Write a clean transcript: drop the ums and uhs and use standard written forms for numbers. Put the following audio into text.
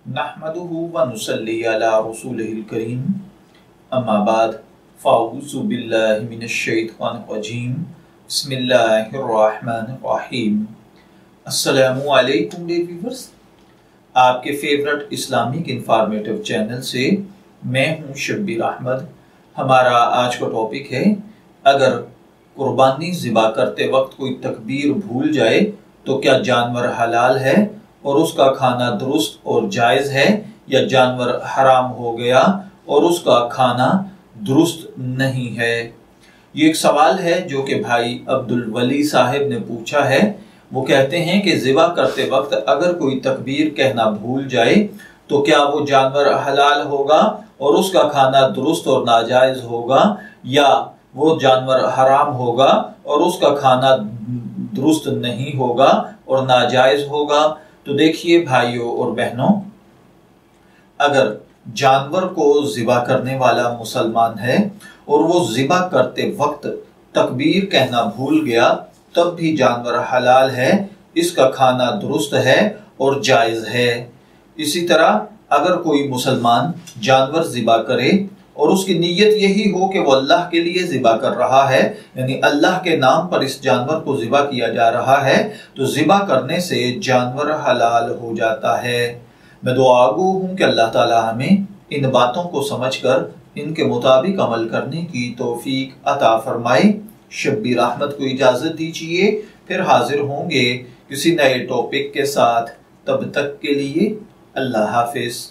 नहमदुहु व नुसल्ली अला रसूलिहिल करीम अम्मा बाद फ़अऊज़ु बिल्लाहि मिनश शैतानिर रजीम बिस्मिल्लाहिर रहमानिर रहीम। अस्सलामु अलैकुम व्यूअर्स, आपके फेवरेट इस्लामिक इंफॉर्मेटिव चैनल से मैं हूं शब्बीर अहमद। हमारा आज का टॉपिक है, अगर कुर्बानी ज़िबा करते वक्त कोई तकबीर भूल जाए तो क्या जानवर हलाल है और उसका खाना दुरुस्त और जायज़ है, या जानवर हराम हो गया और उसका खाना दुरुस्त नहीं है। ये एक सवाल है जो कि भाई अब्दुल वली साहिब ने पूछा है। वो कहते हैं कि ज़िबा करते वक्त अगर कोई तकबीर कहना भूल जाए तो क्या वो जानवर हलाल होगा और उसका खाना दुरुस्त और नाजायज़ होगा, या वो जानवर हराम होगा और उसका खाना दुरुस्त नहीं होगा और नाजायज़ होगा। तो देखिए भाइयों और बहनों, अगर जानवर को ज़िबा करने वाला मुसलमान है और वो ज़िबा करते वक्त तकबीर कहना भूल गया, तब भी जानवर हलाल है, इसका खाना दुरुस्त है और जायज़ है। इसी तरह अगर कोई मुसलमान जानवर ज़िबा करे और उसकी नीयत यही हो कि वो अल्लाह के लिए ज़िबा कर रहा है, यानी अल्लाह के नाम पर इस जानवर को ज़िबा किया जा रहा है, तो ज़िबा करने से जानवर हलाल हो जाता है। मैं दुआगो हूँ कि अल्लाह ताला हमें इन बातों को समझकर इनके मुताबिक अमल करने की तौफीक अता फरमाए। शब्बीर अहमद को इजाज़त दीजिए, फिर हाजिर होंगे किसी नए टॉपिक के साथ। तब तक के लिए अल्लाह हाफिज़।